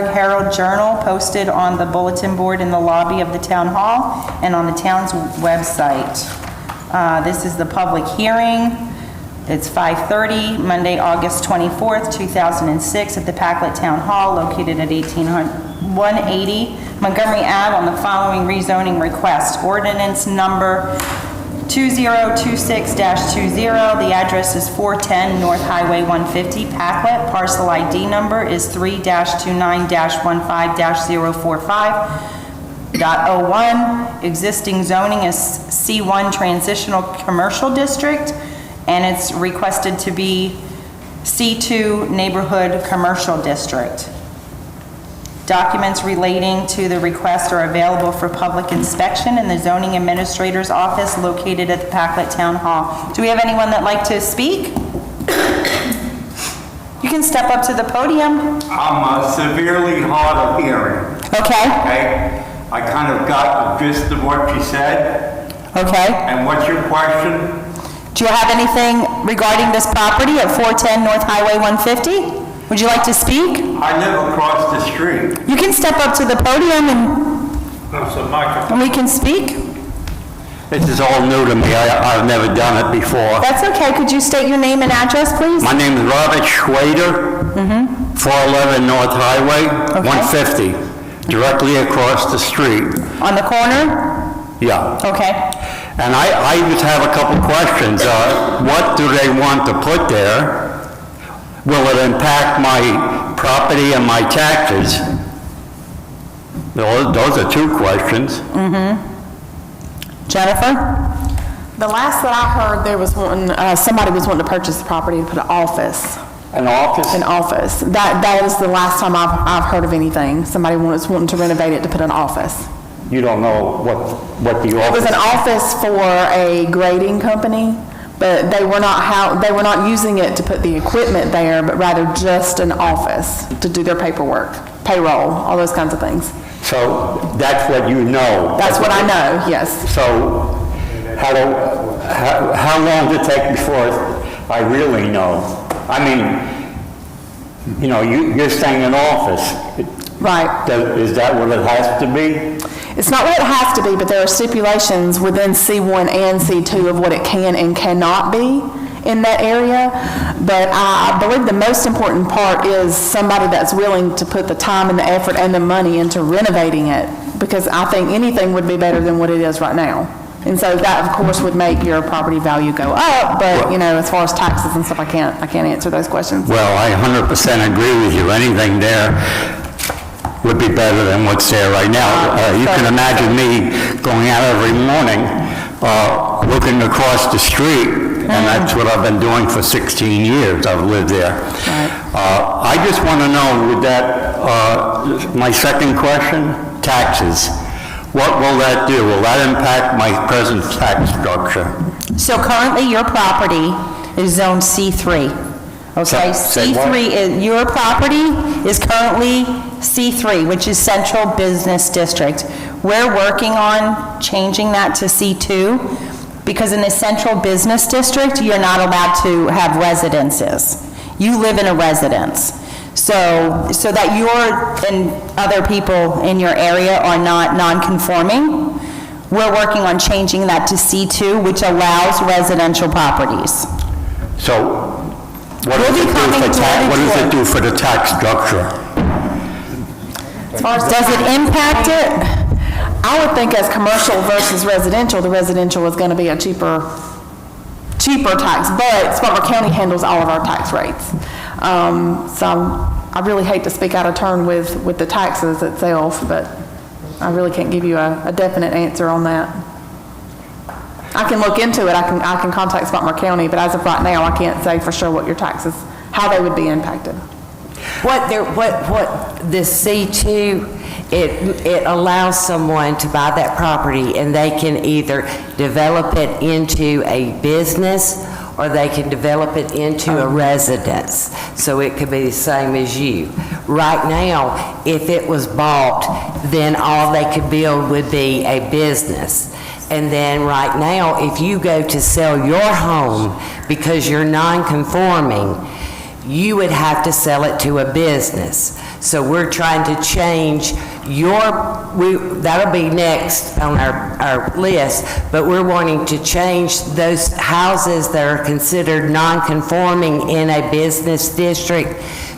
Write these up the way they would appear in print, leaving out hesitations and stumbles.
Herald Journal posted on the bulletin board in the lobby of the town hall and on the town's website. This is the public hearing. It's 5:30, Monday, August 24th, 2006, at the Packlet Town Hall, located at 180 Montgomery Ave, on the following rezoning request. Ordinance number 2026-20. The address is 410 North Highway 150, Packlet. Parcel ID number is 3-29-15-045.01. Existing zoning is C1 Transitional Commercial District, and it's requested to be C2 Neighborhood Commercial District. Documents relating to the request are available for public inspection in the zoning administrator's office located at the Packlet Town Hall. Do we have anyone that'd like to speak? You can step up to the podium. I'm severely hard of hearing. Okay. I kind of got the gist of what you said. Okay. And what's your question? Do you have anything regarding this property at 410 North Highway 150? Would you like to speak? I live across the street. You can step up to the podium and we can speak. This is all new to me. I've never done it before. That's okay. Could you state your name and address, please? My name is Robert Schwader, 411 North Highway, 150, directly across the street. On the corner? Yeah. Okay. And I just have a couple questions. What do they want to put there? Will it impact my property and my taxes? Those are two questions. Jennifer? The last that I heard, there was one, somebody was wanting to purchase the property to put an office. An office? An office. That is the last time I've heard of anything. Somebody was wanting to renovate it to put an office. You don't know what the office... It was an office for a grading company, but they were not using it to put the equipment there, but rather just an office to do their paperwork, payroll, all those kinds of things. So that's what you know? That's what I know, yes. So how long does it take before I really know? I mean, you know, you're saying an office. Right. Is that what it has to be? It's not what it has to be, but there are stipulations within C1 and C2 of what it can and cannot be in that area. But I believe the most important part is somebody that's willing to put the time and the effort and the money into renovating it, because I think anything would be better than what it is right now. And so that, of course, would make your property value go up, but, you know, as far as taxes and stuff, I can't answer those questions. Well, I 100% agree with you. Anything there would be better than what's there right now. You can imagine me going out every morning, looking across the street, and that's what I've been doing for 16 years. I've lived there. Right. I just want to know, with that, my second question, taxes. What will that do? Will that impact my present tax structure? So currently your property is zone C3. Okay, Say what? C3 is, your property is currently C3, which is Central Business District. We're working on changing that to C2, because in the Central Business District, you're not allowed to have residences. You live in a residence. So that you and other people in your area are not non-conforming, we're working on changing that to C2, which allows residential properties. So what We'll does be coming to it do for the tax structure? As far as Does it impact it? I would think as commercial versus residential, the residential is going to be a cheaper tax, but Spartanburg County handles all of our tax rates. So I really hate to speak out of turn with the taxes itself, but I really can't give you a definite answer on that. I can look into it. I can contact Spartanburg County, but as of right now, I can't say for sure what your taxes, how they would be impacted. What this C2, it allows someone to buy that property and they can either develop it into a business or they can develop it into a residence. So it could be the same as you. Right now, if it was bought, then all they could build would be a business. And then right now, if you go to sell your home because you're non-conforming, you would have to sell it to a business. So we're trying to change that'll be next on our list, but we're wanting to change those houses that are considered non-conforming in a business district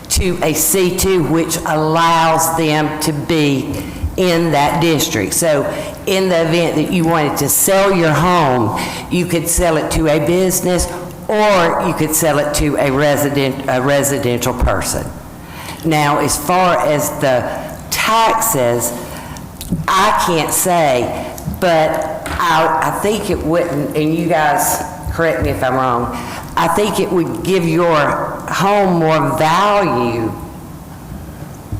to a C2, which allows them to be in that district. So in the event that you wanted to sell your home, you could sell it to a business, or you could sell it to a residential person. Now, as far as the taxes, I can't say, but I think it wouldn't, and you guys correct me if I'm wrong, I think it would give your home more value.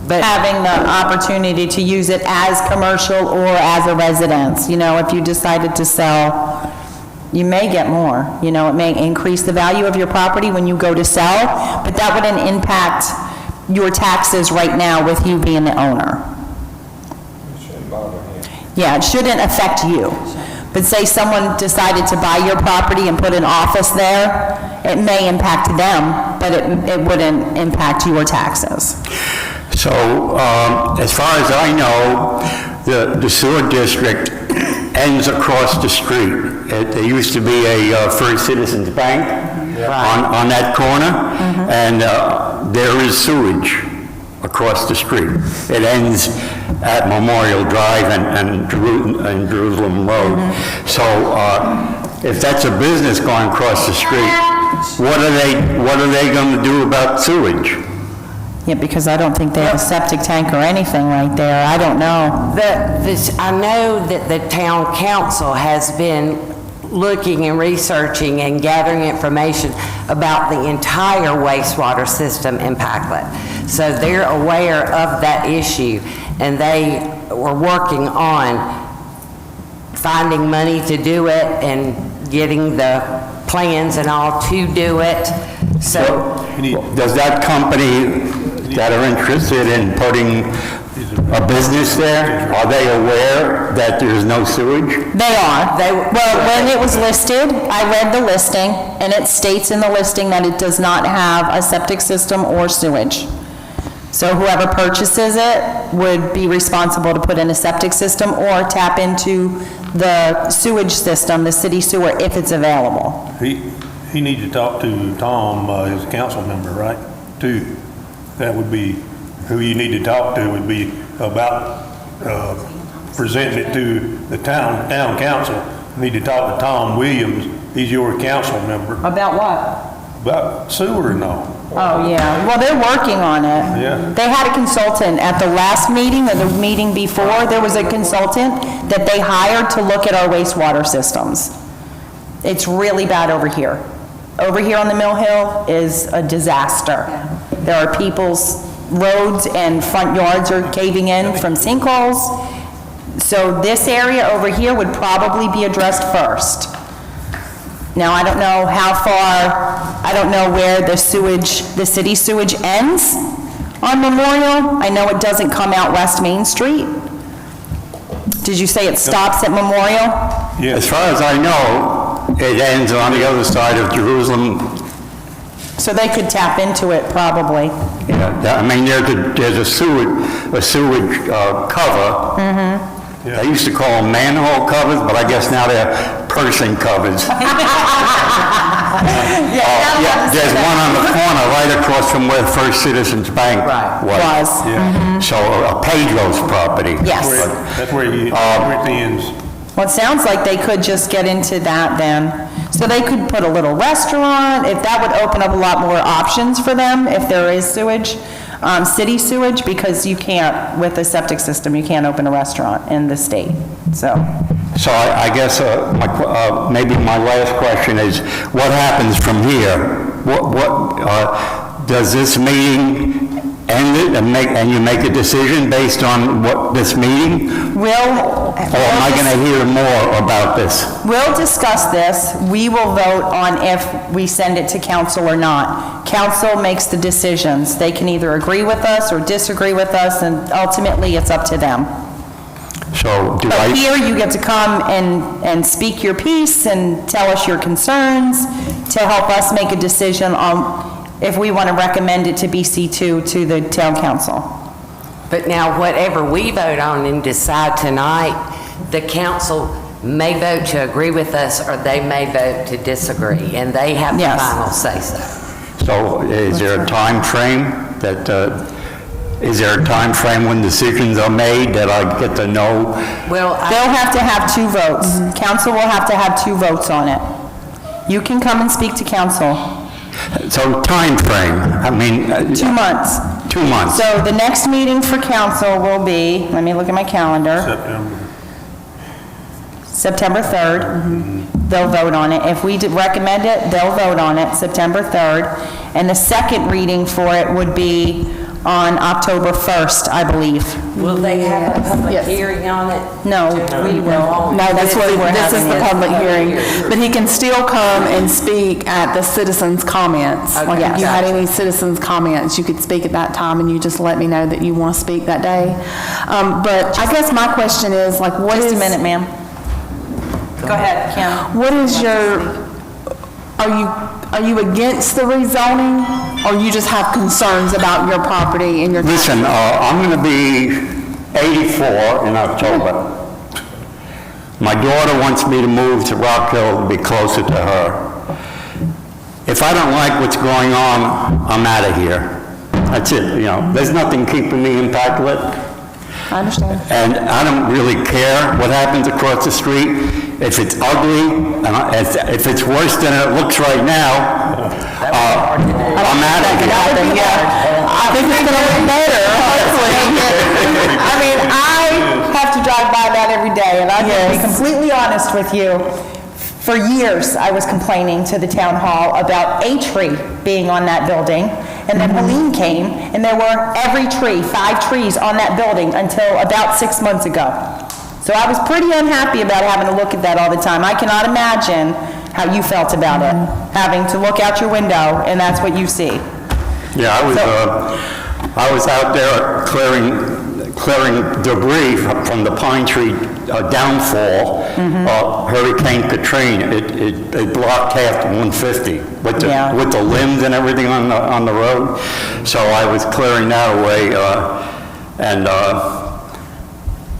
But Having the opportunity to use it as commercial or as a residence, if you decided to sell, you may get more. It may increase the value of your property when you go to sell, but that wouldn't impact your taxes right now with you being the owner. Yeah, it shouldn't affect you. But say someone decided to buy your property and put an office there, it may impact them, but it wouldn't impact your taxes. So, as far as I know, the sewer district ends across the street. There used to be a First Citizens Bank on that corner, and there is sewage across the street. It ends at Memorial Drive and Jerusalem Road. So, if that's a business going across the street, what are they going to do about sewage? Yeah, because I don't think they have a septic tank or anything right there. I don't know. I know that the town council has been looking and researching and gathering information about the entire wastewater system in Packlet. So they're aware of that issue, and they were working on finding money to do it and getting the plans and all to do it. So Does that company that are interested in putting a business there, are they aware that there's no sewage? They are. Well, when it was listed, I read the listing, and it states in the listing that it does not have a septic system or sewage. So whoever purchases it would be responsible to put in a septic system or tap into the sewage system, the city sewer, if it's available. He needs to talk to Tom, his council member, right? Too. That would be, who you need to talk to would be about presenting it to the town council. You need to talk to Tom Williams, he's your council member, About what? about sewer and all. Oh, yeah. Well, they're working on it. Yeah. They had a consultant at the last meeting, or the meeting before, there was a consultant that they hired to look at our wastewater systems. It's really bad over here. Over here on the Mill Hill is a disaster. There are people's roads and front yards are caving in from sinkholes. So this area over here would probably be addressed first. Now, I don't know how far, I don't know where the sewage, the city sewage ends on Memorial. I know it doesn't come out West Main Street. Did you say it stops at Memorial? As far as I know, it ends on the other side of Jerusalem. So they could tap into it, probably. Yeah, I mean, there's a sewage cover. They used to call them manhole covers, but I guess now they're person covers. There's one on the corner right across from where First Citizens Bank was. So Pedro's property. Yes. That's where it ends. Well, it sounds like they could just get into that then. So they could put a little restaurant, if that would open up a lot more options for them, if there is sewage, city sewage, because you can't, with a septic system, you can't open a restaurant in the state, so. So I guess maybe my last question is, what happens from here? Does this meeting end it and you make a decision based on what this meeting? Or am I going to hear more about this? We'll discuss this. We will vote on if we send it to council or not. Council makes the decisions. They can either agree with us or disagree with us, and ultimately, it's up to them. So do But I... here, you get to come and speak your piece and tell us your concerns to help us make a decision on if we want to recommend it to be C2 to the town council. But now, whatever we vote on and decide tonight, the council may vote to agree with us, or they may vote to disagree, and they have the Yes. final say-so. So is there a time frame that, is there a time frame when decisions are made that I get to know? Well, They'll have to have 2 votes. Council will have to have 2 votes on it. You can come and speak to council. So time frame, I mean... 2 months. 2 months. So the next meeting for council will be, let me look at my calendar, September. September 3rd. They'll vote on it. If we recommend it, they'll vote on it, September 3rd. And the second reading for it would be on October 1st, I believe. will they have a public Yes. hearing on it? No, we will. No, that's what, we're this is having the it. public hearing. But he can still come and speak at the citizens' comments. Like if you had any citizens' comments, you could speak at that time, and you just let me know that you want to speak that day. But I guess my question is, like, what is... Just a minute, ma'am. Go ahead, Kim. What is your, are you against the rezoning, or you just have concerns about your property and your... Listen, I'm going to be 84 in October. My daughter wants me to move to Rock Hill to be closer to her. If I don't like what's going on, I'm out of here. That's it, you know. There's nothing keeping me in Packlet. I understand. And I don't really care what happens across the street. If it's ugly, and if it's worse than it looks right now, I'm out of here. I think it's gonna look better, hopefully. I mean, I have to drive by that every day, and I'm gonna be completely honest with you. For years, I was complaining to the town hall about a tree being on that building, and then Helene came, and there were every tree, 5 trees on that building until about 6 months ago. So I was pretty unhappy about having to look at that all the time. I cannot imagine how you felt about it, having to look out your window, and that's what you see. Yeah, I was out there clearing debris from the pine tree downfall, Hurricane Katrina. It blocked half 150 with Yeah. the limbs and everything on the road. So I was clearing that away,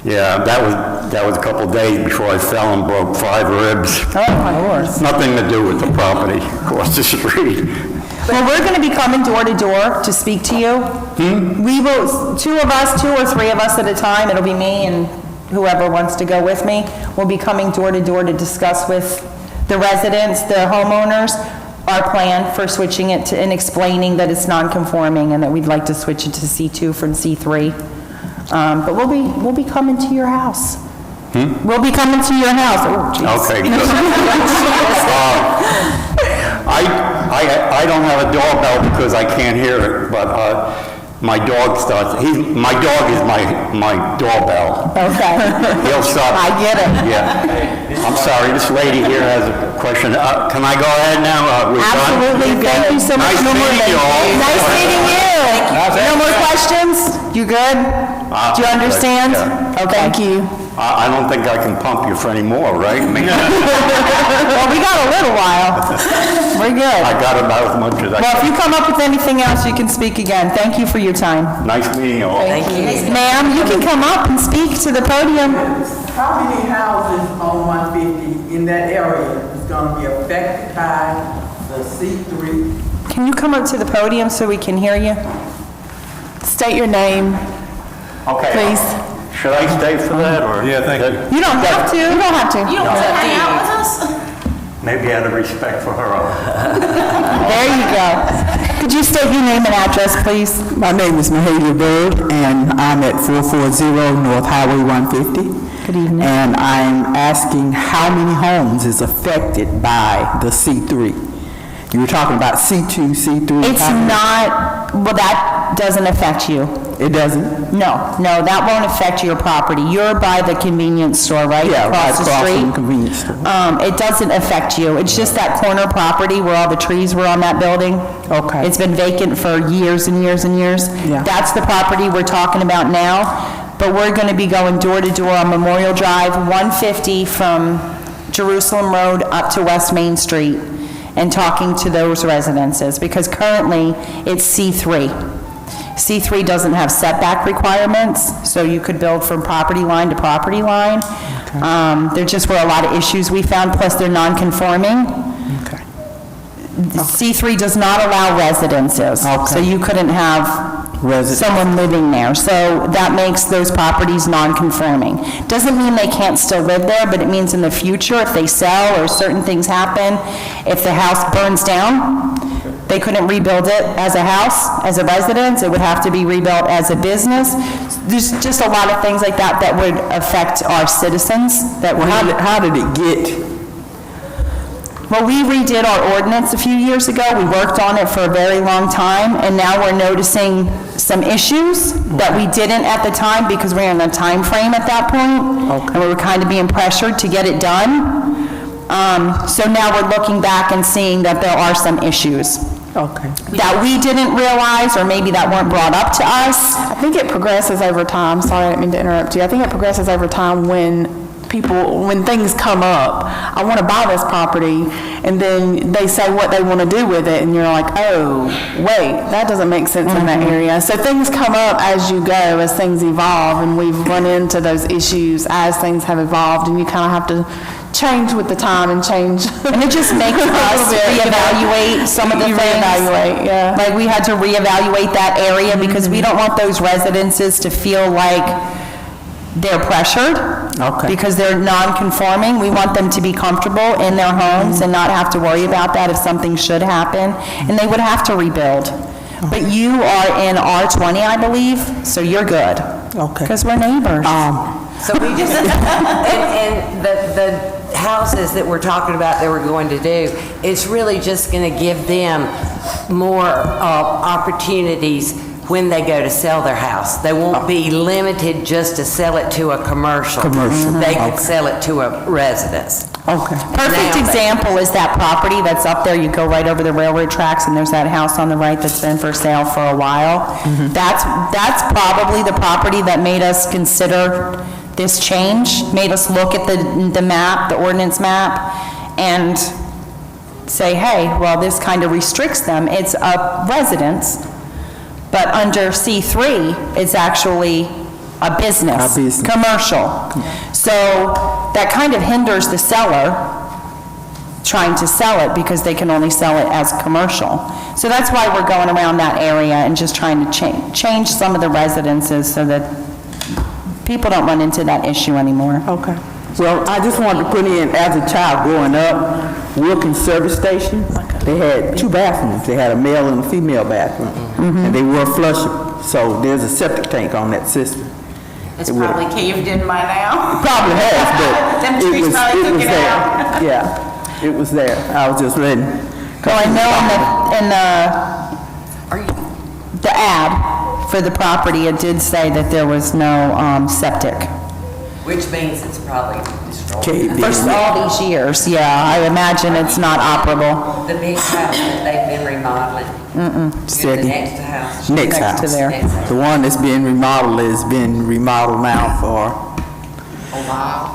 yeah, that was a couple of days before I fell and broke 5 ribs. Oh, my Lord. Nothing to do with the property across the street. Well, we're going to be coming door to door to speak to you. We will, 2 of us, 2 or 3 of us at a time, it'll be me and whoever wants to go with me, will be coming door to door to discuss with the residents, the homeowners, our plan for switching it to, and explaining that it's non-conforming and that we'd like to switch it to C2 from C3. But we'll be coming to your house. We'll be coming to your house. Oh, geez. Okay, good. I don't have a doorbell because I can't hear it, but my dog starts, my dog is my doorbell. Okay. He'll start. I get it. Yeah. I'm sorry, this lady here has a question. Can I go ahead now? We're done? Absolutely. Thank you so much. Nice No more- meeting you all. Nice meeting you. No more questions? You good? Do you understand? Yeah. Okay. Thank you. I don't think I can pump you for any more, right? I mean, Well, we got a little while. We're good. I got about as much as I Well, if you can. come up with anything else, you can speak again. Thank you for your time. Nice meeting you all. Ma'am, you can come up and speak to the podium. How many houses on 150 in that area is going to be affected by the C3? Can you come up to the podium so we can hear you? State your name, Okay. please. Should I stay for that, or? Yeah, thank you. You don't have to. You don't have to. Maybe out of respect for her. There you go. Could you state your name and address, please? My name is Mahalia Bird, and I'm at 440 North Highway 150. Good evening. And I'm asking how many homes is affected by the C3? You were talking about C2, C3. It's not, well, that doesn't affect you. It doesn't? No, that won't affect your property. You're by the convenience store, right? Yeah, right Across the across from street? the convenience store. It doesn't affect you. It's just that corner property where all the trees were on that building. Okay. It's been vacant for years and years and years. Yeah. That's the property we're talking about now, but we're going to be going door to door on Memorial Drive, 150 from Jerusalem Road up to West Main Street, and talking to those residences, because currently it's C3. C3 doesn't have setback requirements, so you could build from property line to property line. There just were a lot of issues we found, plus they're non-conforming. Okay. C3 does not allow residences, so Okay. you couldn't have someone living there. So that makes those properties non-conforming. Doesn't mean they can't still live there, but it means in the future, if they sell or certain things happen, if the house burns down, they couldn't rebuild it as a house, as a residence, it would have to be rebuilt as a business. There's just a lot of things like that that would affect our citizens that we... How did it get? Well, we redid our ordinance a few years ago. We worked on it for a very long time, and now we're noticing some issues that we didn't at the time because we were in a time frame at that point, and we were kind of being pressured to get it done. So now we're looking back and seeing that there are some issues Okay. that we didn't realize, or maybe that weren't brought up to us. I think it progresses over time. Sorry, I didn't mean to interrupt you. I think it progresses over time when things come up. I want to buy this property, and then they say what they want to do with it, and you're like, oh, wait, that doesn't make sense in that area. So things come up as you go, as things evolve, and we've run into those issues as things have evolved, and you kind of have to change with the time and change. And it just makes us reevaluate some of the You things. reevaluate, yeah. Like, we had to reevaluate that area because we don't want those residences to feel like they're pressured. Okay. Because they're non-conforming. We want them to be comfortable in their homes and not have to worry about that if something should happen. And they would have to rebuild. But you are in R20, I believe, so you're good. Okay. Because we're neighbors. So we just, and the houses that we're talking about that we're going to do, it's really just going to give them more opportunities when they go to sell their house. They won't be limited just to sell it to a commercial. They could sell it to a residence. Okay. Perfect Now, example is that property that's up there, you go right over the railroad tracks, and there's that house on the right that's been for sale for a while. That's probably the property that made us consider this change, made us look at the map, the ordinance map, and say, hey, well, this kind of restricts them. It's a residence, but under C3, it's actually a business. A business. Commercial. So that kind of hinders the seller trying to sell it because they can only sell it as commercial. So that's why we're going around that area and just trying to change some of the residences so that people don't run into that issue anymore. Okay. Well, I just wanted to put in, as a child growing up, Wilkins Service Station, they had two bathrooms. They had a male and a female bathroom, and they were flushable. So there's a septic tank on that system. It's probably caved in by now. Probably has, but Them it trees was, probably it took was it there. out. Yeah, it was there. I was just ready. Well, I know in the ad for the property, it did say that there was no septic. Which means it's probably destroyed. Caved in. For all these years, yeah, I imagine it's not operable. The big house that they've been remodeling. The Second. next house. Next Next to house. there. Next house. The one that's being remodeled has been remodeled now for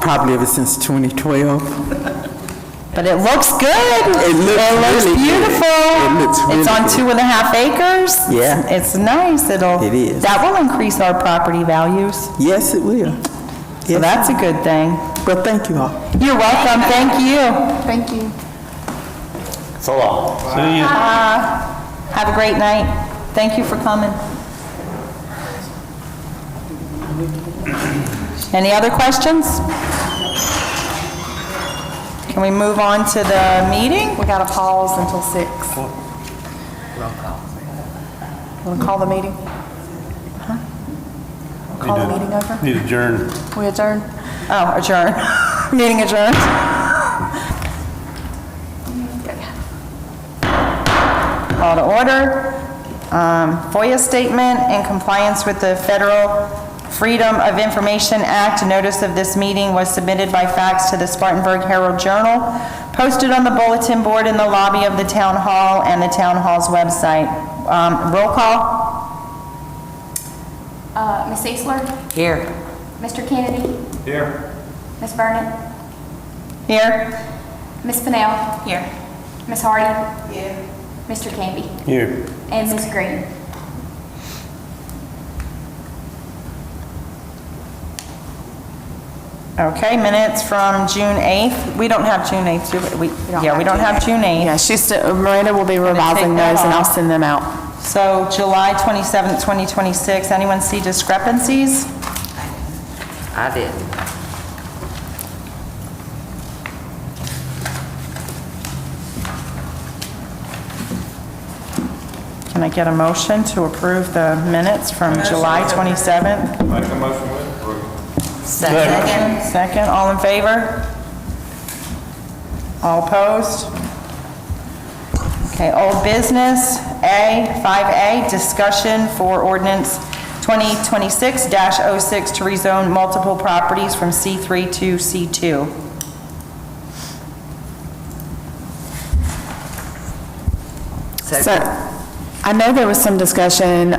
probably ever since 2012. But it looks good. It looks really good. beautiful. It looks really It's on good. 2.5 acres. Yeah. It's nice. It is. That will increase our property values. Yes, it will. So Yes. that's a good thing. But thank you all. You're welcome. Thank you. Thank you. See you. Have a great night. Thank you for coming. Any other questions? Can we move on to the meeting? We got to pause until 6. Want to call the meeting? Huh? We'll call the meeting over? Need to adjourn. We adjourn? Oh, adjourn. Meeting adjourned. Call to order. FOIA statement in compliance with the Federal Freedom of Information Act. A notice of this meeting was submitted by fax to the Spartanburg Herald Journal, posted on the bulletin board in the lobby of the town hall and the town hall's website. Roll call. Ms. Eastler? Here. Mr. Kennedy? Here. Ms. Burnett? Here. Ms. Fennell? Here. Ms. Hardy? Here. Mr. Canby? Here. And Ms. Green? Okay, minutes from June 8th. We don't have June 8th, do we? Yeah, we don't have June 8th. Yeah, Miranda will be revising take that those, and I'll off. send them out. So July 27th, 2026, anyone see discrepancies? I did. Can I get a motion to approve the minutes from July 27th? Make a motion with approve. Second, all in favor? All opposed? Okay, old business, 5A, discussion for ordinance 2026-06 to rezone multiple properties from C3 to C2. So, I know there was some discussion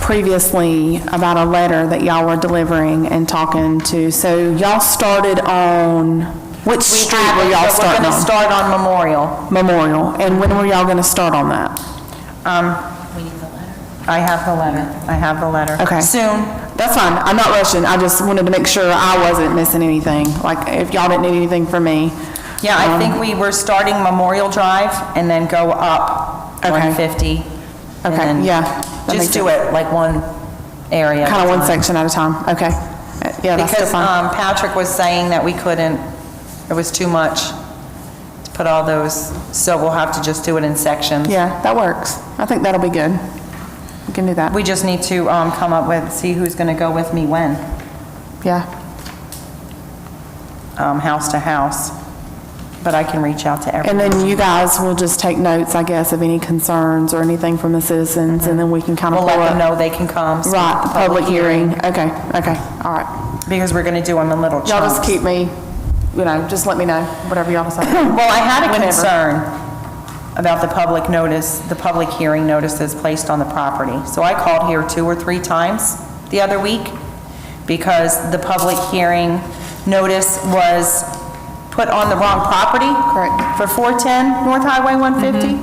previously about a letter that y'all were delivering and talking to, so y'all started on, which street were y'all We're starting going to on? start on Memorial. Memorial, and when were y'all gonna start on that? I have the letter. Okay. Soon. That's fine, I'm not rushing, I just wanted to make sure I wasn't missing anything, like, if y'all didn't need anything from me. Yeah, I think we were starting Memorial Drive and then go up Okay. 150. and Okay, then yeah, that Just makes do sense. it like one area. at a Kinda one time. section at a time, okay. Yeah, that's still Because fine. Patrick was saying that we couldn't, it was too much to put all those, so we'll have to just do it in sections. Yeah, that works, I think that'll be good. We can do that. We just need to come up with, see who's going to go with me when, Yeah, house to house. But I can reach out to and everyone. then you guys will just take notes, I guess, of any concerns or anything from the citizens, and then we can kind of We'll pull let them up. know they can come. speak Right, at the public hearing, okay, all right. Because we're going to do them in little chunks. Y'all just keep me, just let me know, whatever y'all decide. Well, I had a Whenever. concern about the public notice, the public hearing notices placed on the property. So I called here 2 or 3 times the other week because the public hearing notice was put on the wrong property. Correct. For 410 North Highway 150.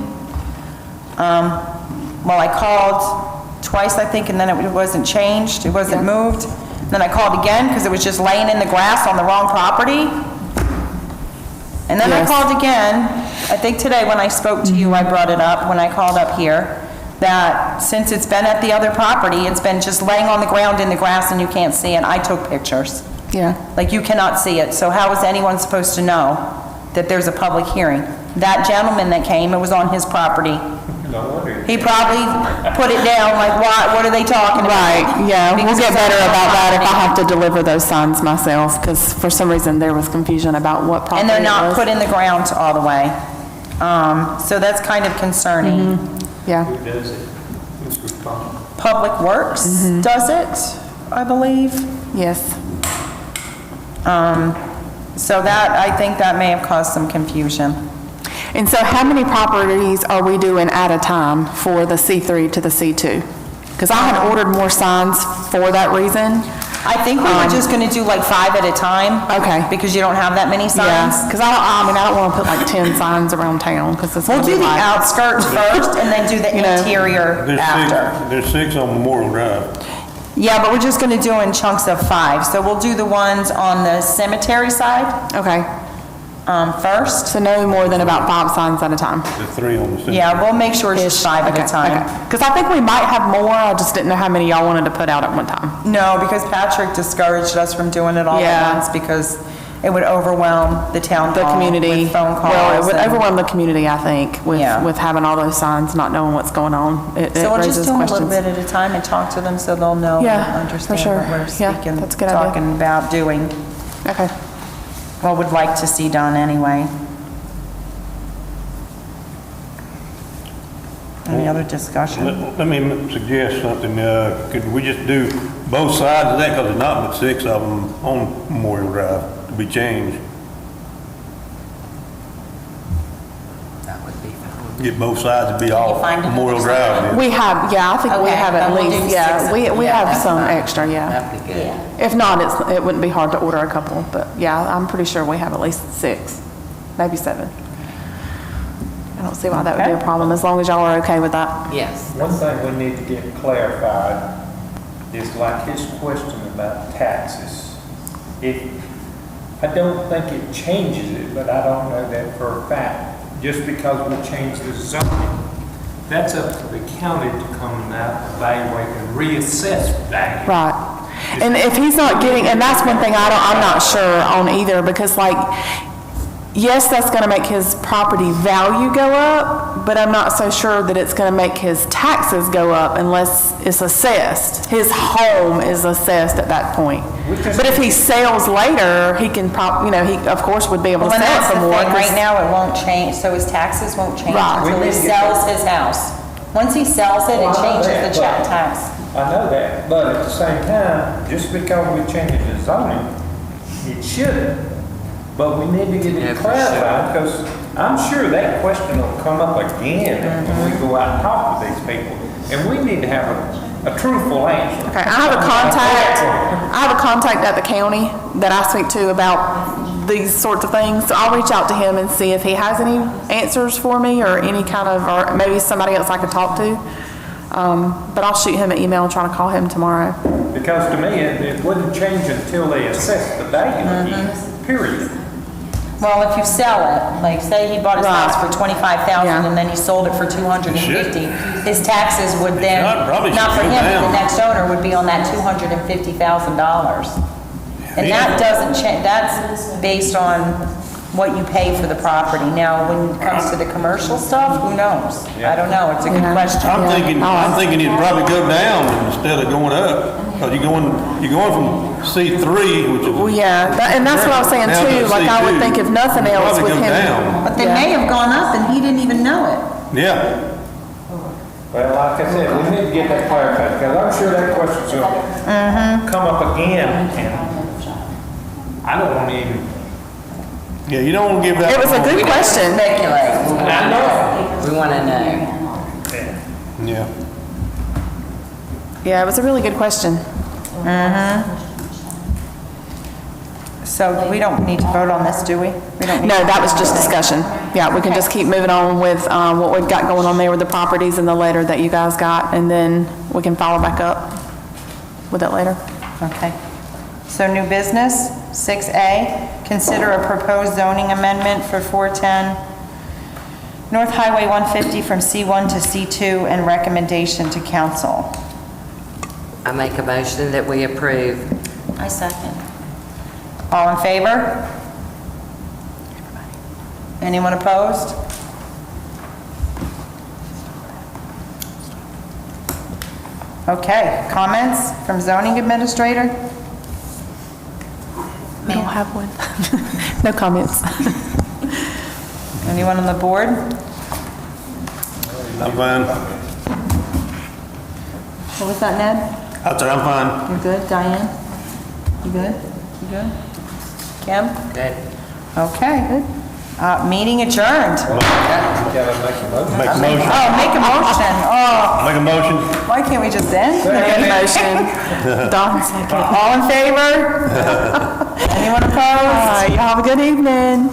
Well, I called twice, I think, and then it wasn't changed, it wasn't moved. Then I called again because it was just laying in the grass on the wrong property. And then I Yes. called again, I think today when I spoke to you, I brought it up, when I called up here, that since it's been at the other property, it's been just laying on the ground in the grass and you can't see it. I took pictures. Yeah, Like, you cannot see it, so how is anyone supposed to know that there's a public hearing? That gentleman that came, it was on his property. He probably put it down, like, what are they talking about? right, yeah, we'll Because get it's on better his about that if I property. have to deliver those signs myself, because for some reason there was confusion about what property And they're it not was. put in the ground all the way. So that's kind of concerning. Yeah, Who does it? Who's responsible? Public Works does it, I believe. yes. So that, I think that may have caused some confusion. And so how many properties are we doing at a time for the C3 to the C2? Because I had ordered more signs for that reason. I think we were just gonna do like 5 at a time. Okay. Because you don't have that many Yeah, signs. because I don't want to put like 10 signs around town, because it's We'll going to do be the like... outskirts first and then do the You know, interior after. There's 6 on Memorial Drive. Yeah, but we're just gonna do in chunks of 5. So we'll do the ones on the cemetery side, Okay, first. so no more than about 5 signs at a time. There's 3 on the cemetery. Yeah, we'll make sure it's just 5 at a time. Because I think we might have more, I just didn't know how many y'all wanted to put out at one time. No, because Patrick discouraged us from doing it all Yeah. at once because it would overwhelm the town The hall community. with phone calls. Well, it would and- overwhelm the community, I think, Yeah. with having all those signs, not knowing what's going on. It So we'll just raises do them a little questions. bit at a time and talk to them so they'll know Yeah, and for understand sure. what we're Yeah, speaking, that's a good idea. talking about doing, Okay. what would like to see done anyway. Any other discussion? Let me suggest something, could we just do both sides of that, because there's not but 6 of them on Memorial Drive to be changed? That would be fine. Get both sides to be off find another Memorial side? Drive then. We have, yeah, I think we Okay, have at then we'll least, do yeah, 6 of we them. we Yeah, have that's some fine. extra, yeah. That'd be good. If not, it wouldn't be hard to order a couple, but yeah, I'm pretty sure we have at least 6, maybe 7. I don't see why that would be a Okay. problem, as long as y'all are okay with that. Yes. One thing we need to get clarified is like his question about taxes. I don't think it changes it, but I don't know that for a fact. Just because we change the zoning, that's up to the county to come out, evaluate, and reassess value. Right. And if he's not getting, and that's one thing I'm not sure on either, because like, yes, that's gonna make his property value go up, but I'm not so sure that it's gonna make his taxes go up unless it's assessed. His home is assessed at that point. But if he sells later, he can he of course would be able to Well, and sell it that's for the more. thing, 'cause- right now it won't change, so his taxes won't change Right. until he sells his house. Once he sells it, Well, it I know changes that, the but- tax. I know that, but at the same time, just because we change the zoning, it shouldn't. But we need to get Yeah, it for clarified, because I'm sure that question will come up again when we go out and talk with these people. And we need to have a truthful answer. Okay, I have a contact at the county that I speak to about these sorts of things. So I'll reach out to him and see if he has any answers for me or any kind of, or maybe somebody else I could talk to. But I'll shoot him an email and try to call him tomorrow. Because to me, it wouldn't change until they assess the value again, period. Well, if you sell it, like say he bought his Right. house for 25,000 Yeah. and then he sold it for 250, his taxes would then, probably not for should go him, but down. the next owner would be on that $250,000. And that doesn't change, that's based on what you pay for the property. Now, when it comes to the commercial stuff, who knows? I don't know, it's a good Yeah. question. I'm Yeah. thinking it'd probably go down instead of going up. Because you're going from C3, which is. Well, yeah, and that's what I was saying Down to too. Like I would C2. think if nothing else Probably with go him. down. But they may have gone up and he didn't even know it. Yeah. Well, like I said, we need to get that clarified, because I'm sure that question's gonna come up again, and I don't want to even, Yeah, you don't want to give that. It was a good question. Speculate. I know. We want to know. Yeah. Yeah, it was a really good question. So we don't need to vote on this, do we? We don't need No, to- that was just discussion. Yeah, we can just keep moving on with what we've got going on there with the properties and the letter that you guys got, and then we can follow back up with it later. Okay. So new business, 6A, consider a proposed zoning amendment for 410 North Highway 150 from C1 to C2 and recommendation to council. I make a motion that we approve. I second. All in favor? Anyone opposed? Okay, comments from zoning administrator? I don't have one. No comments. Anyone on the board? I'm fine. What was that, Ned? I said I'm fine. You good? Diane? You good? You good? Kim? Good. Okay. Good. Meeting adjourned. you gotta make a motion. Make a motion. Oh, make a motion. Oh, Make a motion. why can't we just end? Made motion. Don second. All in favor? Anyone opposed? All right, y'all have a good evening.